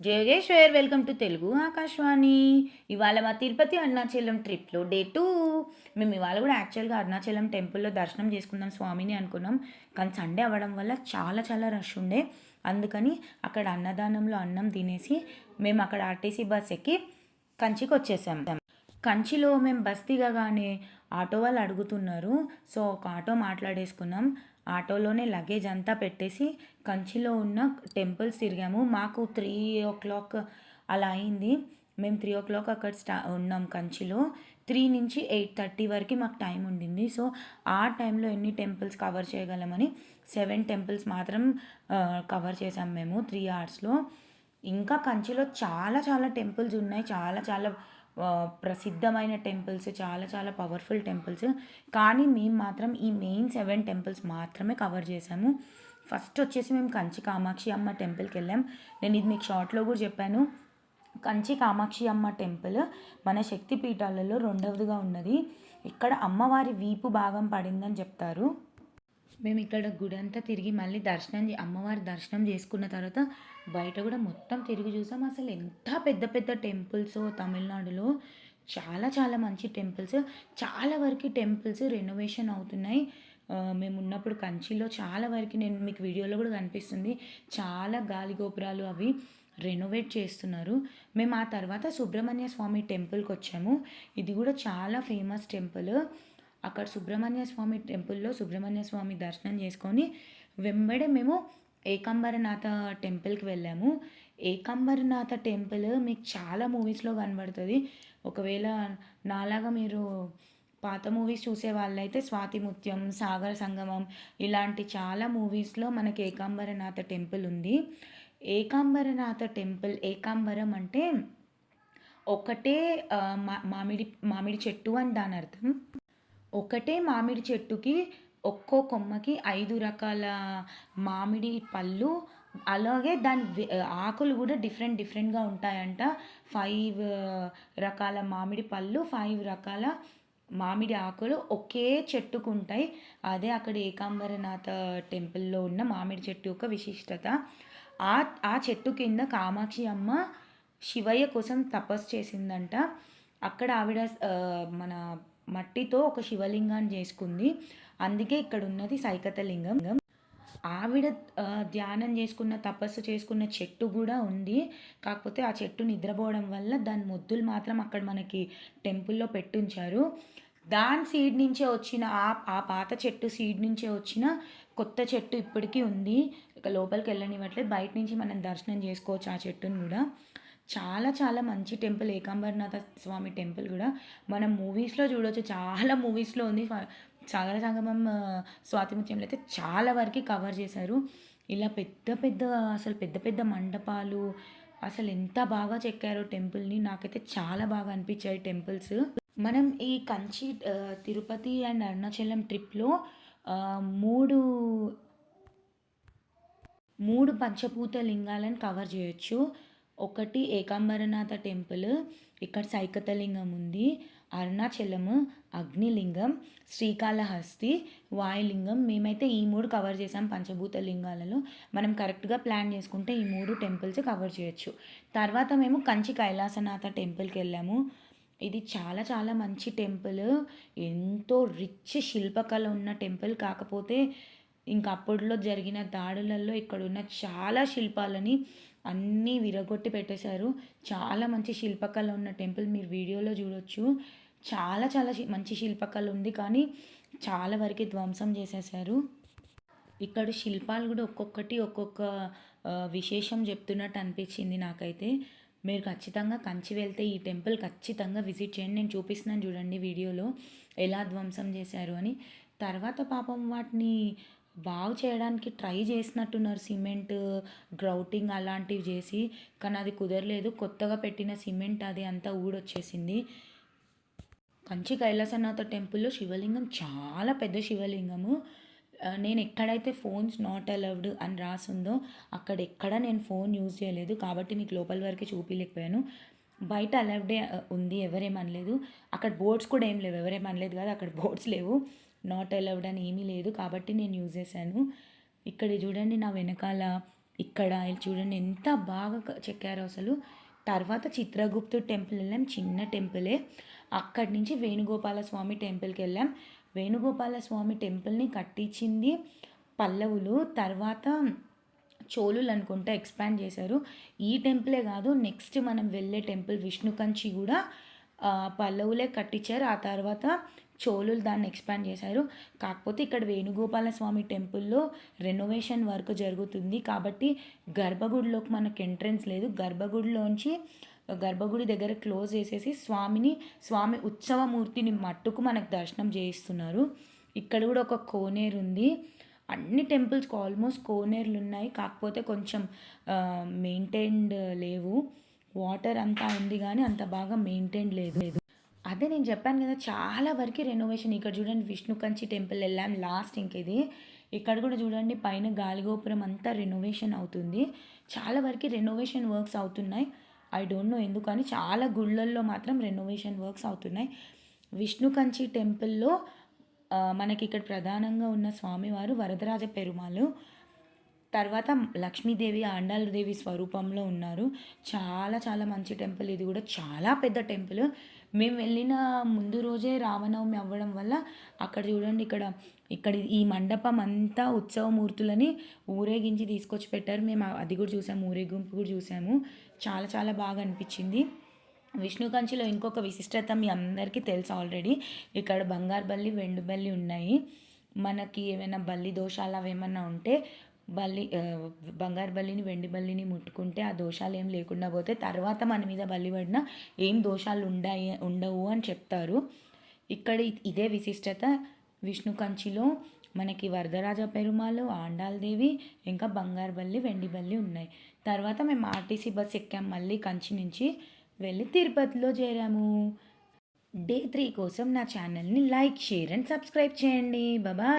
జయోగేశ్వర్ welcome to Telugu Akashvani. ఇవాళ మా తిరుపతి అరుణాచలం ట్రిప్లో డే 2. మేము ఇవాళ కూడా యాక్చువల్గా అరుణాచలం టెంపుల్లో దర్శనం చేసుకుందాం స్వామిని అనుకున్నాం. కానీ సండే అవ్వడం వల్ల చాలా చాలా రష్ ఉండే. అందుకని అక్కడ అన్నదానంలో అన్నం తినేసి మేము అక్కడ ఆర్టీసీ బస్ ఎక్కి కంచికి వచ్చేసాం. కంచిలో మేము బస్ దిగగానే ఆటో వాళ్ళు అడుగుతున్నారు. సో ఒక ఆటో మాట్లాడేసుకున్నాం. ఆటోలోనే లగేజ్ అంతా పెట్టేసి కంచిలో ఉన్న టెంపుల్స్ తిరిగాము. మాకు 3 o'clock అలా అయింది. మేము 3 o'clock అక్కడ ఉన్నాం కంచిలో. 3 నుంచి 8:30 వరకు మాకు టైం ఉండింది. సో ఆ టైంలో ఎన్ని టెంపుల్స్ కవర్ చేయగలమని 7 టెంపుల్స్ మాత్రం కవర్ చేసాం మేము 3 hours. ఇంకా కంచిలో చాలా చాలా టెంపుల్స్ ఉన్నాయి. చాలా చాలా ప్రసిద్ధమైన టెంపుల్స్, చాలా చాలా పవర్ఫుల్ టెంపుల్స్. కానీ మేము మాత్రం ఈ మెయిన్ 7 టెంపుల్స్ మాత్రమే కవర్ చేసాము. ఫస్ట్ వచ్చేసి మేము కంచి కామాక్షి అమ్మ టెంపుల్కి వెళ్ళాం. నేను ఇది మీకు షార్ట్లో కూడా చెప్పాను. కంచి కామాక్షి అమ్మ టెంపుల్ మన శక్తి పీఠాలలో రెండవదిగా ఉన్నది. ఇక్కడ అమ్మవారి వీపు భాగం పడిందని చెప్తారు. మేము ఇక్కడ గుడి అంతా తిరిగి మళ్ళీ అమ్మవారి దర్శనం చేసుకున్న తర్వాత బయట కూడా మొత్తం తిరిగి చూసాం. అసలు ఎంత పెద్ద పెద్ద టెంపుల్స్ తమిళనాడులో. చాలా చాలా మంచి టెంపుల్స్. చాలా వరకు టెంపుల్స్ రెనోవేషన్ అవుతున్నాయి. మేము ఉన్నప్పుడు కంచిలో చాలా వరకు నేను మీకు వీడియోలో కూడా కనిపిస్తుంది. చాలా గాలి గోపురాలు అవి రెనోవేట్ చేస్తున్నారు. మేము ఆ తర్వాత సుబ్రహ్మణ్య స్వామి టెంపుల్కి వచ్చాము. ఇది కూడా చాలా ఫేమస్ టెంపుల్. అక్కడ సుబ్రహ్మణ్య స్వామి టెంపుల్లో సుబ్రహ్మణ్య స్వామి దర్శనం చేసుకొని వెంబడే మేము ఏకాంబరనాథ టెంపుల్కి వెళ్ళాము. ఏకాంబరనాథ టెంపుల్ మీకు చాలా మూవీస్లో కనబడుతుంది. ఒకవేళ నాలాగా మీరు పాత మూవీస్ చూసే వాళ్ళైతే స్వాతి ముత్యం, సాగర సంగమం ఇలాంటి చాలా మూవీస్లో మనకి ఏకాంబరనాథ టెంపుల్ ఉంది. ఏకాంబరనాథ టెంపుల్, ఏకాంబరం అంటే ఒకటే మామిడి చెట్టు అని దాని అర్థం. ఒకటే మామిడి చెట్టుకి ఒక్కో కొమ్మకి 5 రకాల మామిడి పళ్ళు, అలాగే దాని ఆకులు కూడా డిఫరెంట్గా ఉంటాయంట. 5 రకాల మామిడి పళ్ళు, 5 రకాల మామిడి ఆకులు ఒకే చెట్టుకు ఉంటాయి. అదే అక్కడ ఏకాంబరనాథ టెంపుల్లో ఉన్న మామిడి చెట్టు యొక్క విశిష్టత. ఆ చెట్టు కింద కామాక్షి అమ్మ శివయ్య కోసం తపస్సు చేసిందంట. అక్కడ ఆవిడ మన మట్టితో ఒక శివలింగాన్ని చేసుకుంది. అందుకే ఇక్కడ ఉన్నది సైకత లింగం. ఆవిడ ధ్యానం చేసుకున్న, తపస్సు చేసుకున్న చెట్టు కూడా ఉంది. కాకపోతే ఆ చెట్టు నిద్రపోవడం వల్ల దాని మొద్దులు మాత్రం అక్కడ మనకి టెంపుల్లో పెట్టుంచారు. దాని సీడ్ నుంచే వచ్చిన ఆ పాత చెట్టు సీడ్ నుంచే వచ్చిన కొత్త చెట్టు ఇప్పటికీ ఉంది. ఇక లోపలికి వెళ్ళనివ్వట్లేదు. బయట నుంచి మనం దర్శనం చేసుకోవచ్చు ఆ చెట్టును కూడా. చాలా చాలా మంచి టెంపుల్ ఏకాంబరనాథ స్వామి టెంపుల్ కూడా. మనం మూవీస్లో చూడవచ్చు, చాలా మూవీస్లో ఉంది. సాగర సంగమం, స్వాతి ముత్యంలో అయితే చాలా వరకు కవర్ చేశారు. ఇలా అసలు పెద్ద పెద్ద మండపాలు, అసలు ఎంత బాగా చెక్కారో టెంపుల్ని. నాకైతే చాలా బాగా అనిపించాయి టెంపుల్స్. మనం ఈ కంచి, తిరుపతి అండ్ అరుణాచలం ట్రిప్లో మూడు పంచభూత లింగాలను కవర్ చేయొచ్చు. ఒకటి ఏకాంబరనాథ టెంపుల్, ఇక్కడ సైకతలింగం ఉంది. అరుణాచలము అగ్నిలింగం, శ్రీకాళహస్తి వాయులింగం. మేమైతే ఈ 3 కవర్ చేసాం పంచభూత లింగాలలో. మనం కరెక్ట్గా ప్లాన్ చేసుకుంటే ఈ 3 టెంపుల్స్ కవర్ చేయొచ్చు. తర్వాత మేము కంచి కైలాసనాథ టెంపుల్కి వెళ్ళాము. ఇది చాలా చాలా మంచి టెంపుల్. ఎంతో రిచ్ శిల్పకళ ఉన్న టెంపుల్. కాకపోతే ఇంకా అప్పట్లో జరిగిన దాడులలో ఇక్కడున్న చాలా శిల్పాలని అన్నీ విరగొట్టి పెట్టేశారు. చాలా మంచి శిల్పకళ ఉన్న టెంపుల్, మీరు వీడియోలో చూడొచ్చు. చాలా చాలా మంచి శిల్పకళ ఉంది, కానీ చాలా వరకు ధ్వంసం చేసేసారు. ఇక్కడ శిల్పాలు కూడా ఒక్కొక్కటి ఒక్కొక్క విశేషం చెప్తున్నట్టు అనిపించింది నాకైతే. మీరు ఖచ్చితంగా కంచి వెళ్తే ఈ టెంపుల్ ఖచ్చితంగా విజిట్ చేయండి. నేను చూపిస్తున్నాను చూడండి వీడియోలో ఎలా ధ్వంసం చేశారు అని. తర్వాత పాపం వాటిని బాగు చేయడానికి ట్రై చేసినట్టున్నారు, సిమెంట్ గ్రౌటింగ్ అలాంటివి చేసి. కానీ అది కుదరలేదు. కొత్తగా పెట్టిన సిమెంట్ అది అంతా ఊడొచ్చేసింది. కంచి కైలాసనాథ టెంపుల్లో శివలింగం చాలా పెద్ద శివలింగము. నేను ఎక్కడైతే ఫోన్స్ నాట్ అలౌడ్ అని రాసిందో అక్కడెక్కడ నేను ఫోన్ యూజ్ చేయలేదు, కాబట్టి మీకు లోపల వరకే చూపించలేకపోయాను. బయట అలౌడే ఉంది, ఎవరేమనలేదు. అక్కడ బోర్డ్స్ కూడా ఏం లేవు, ఎవరేమనలేదు కాదు, అక్కడ బోర్డ్స్ లేవు, నాట్ అలౌడ్ అని ఏమీ లేదు, కాబట్టి నేను యూజ్ చేశాను. ఇక్కడ చూడండి నా వెనకాల ఇక్కడ చూడండి ఎంత బాగా చెక్కారో అసలు. తర్వాత చిత్రగుప్తుడు టెంపుల్ వెళ్ళాం, చిన్న టెంపులే. అక్కడి నుంచి వేణుగోపాల స్వామి టెంపుల్కి వెళ్ళాం. వేణుగోపాల స్వామి టెంపుల్ని కట్టించింది పల్లవులు, తర్వాత చోళులు అనుకుంటా ఎక్స్పాండ్ చేశారు. ఈ టెంపులే కాదు, నెక్స్ట్ మనం వెళ్ళే టెంపుల్ విష్ణుకంచి కూడా పల్లవులే కట్టించారు. ఆ తర్వాత చోళులు దాన్ని ఎక్స్పాండ్ చేశారు. కాకపోతే ఇక్కడ వేణుగోపాల స్వామి టెంపుల్లో రెనోవేషన్ వర్క్ జరుగుతుంది కాబట్టి గర్భగుడిలోకి మనకు ఎంట్రన్స్ లేదు. గర్భగుడి దగ్గర క్లోజ్ చేసేసి స్వామి ఉత్సవమూర్తిని మట్టుకు మనకు దర్శనం చేయిస్తున్నారు. ఇక్కడ కూడా ఒక కోనేరు ఉంది. అన్ని టెంపుల్స్కి ఆల్మోస్ట్ కోనేరులు ఉన్నాయి, కాకపోతే కొంచెం మెయింటైన్డ్ లేవు. వాటర్ అంతా ఉంది కానీ అంత బాగా మెయింటైన్ లేదు. అదే నేను చెప్పాను కదా, చాలా వరకు రెనోవేషన్. ఇక్కడ చూడండి విష్ణుకంచి టెంపుల్ వెళ్ళాం లాస్ట్ ఇంకేది. ఇక్కడ కూడా చూడండి పైన గాలిగోపురం అంతా రెనోవేషన్ అవుతుంది. చాలా వరకు రెనోవేషన్ వర్క్స్ అవుతున్నాయి. ఐ డోంట్ నో ఎందుకని, చాలా గుళ్ళల్లో మాత్రం రెనోవేషన్ వర్క్స్ అవుతున్నాయి. విష్ణుకంచి టెంపుల్లో మనకి ఇక్కడ ప్రధానంగా ఉన్న స్వామివారు వరదరాజ పెరుమాళ్, తర్వాత లక్ష్మీదేవి ఆండాలదేవి స్వరూపంలో ఉన్నారు. చాలా చాలా మంచి టెంపుల్. ఇది కూడా చాలా పెద్ద టెంపుల్. మేము వెళ్ళిన ముందు రోజే రామనవమి అవ్వడం వల్ల అక్కడ చూడండి, ఇక్కడ ఈ మండపం అంతా ఉత్సవమూర్తులని ఊరేగించి తీసుకొచ్చి పెట్టారు. మేము అది కూడా చూసాము, ఊరేగింపు కూడా చూసాము. చాలా చాలా బాగా అనిపించింది. విష్ణుకంచిలో ఇంకొక విశిష్టత మీ అందరికీ తెలుసు ఆల్రెడీ. ఇక్కడ బంగారు బల్లి, వెండి బల్లి ఉన్నాయి. మనకి ఏమైనా బల్లి దోషాలు అవి ఏమన్నా ఉంటే బంగారు బల్లిని, వెండి బల్లిని ముట్టుకుంటే ఆ దోషాలు ఏం లేకుండా పోతే తర్వాత మన మీద బల్లి పడినా ఏం దోషాలు ఉండవు అని చెప్తారు. ఇక్కడ ఇదే విశిష్టత. విష్ణుకంచిలో మనకి వరదరాజ పెరుమాళ్, ఆండాలదేవి, ఇంకా బంగారు బల్లి, వెండి బల్లి ఉన్నాయి. తర్వాత మేము ఆర్టీసీ బస్ ఎక్కాం, మళ్ళీ కంచి నుంచి వెళ్ళి తిరుపతిలో చేరాము. డే 3 కోసం నా ఛానల్ని లైక్, షేర్ అండ్ సబ్స్క్రైబ్ చేయండి. బాయ్.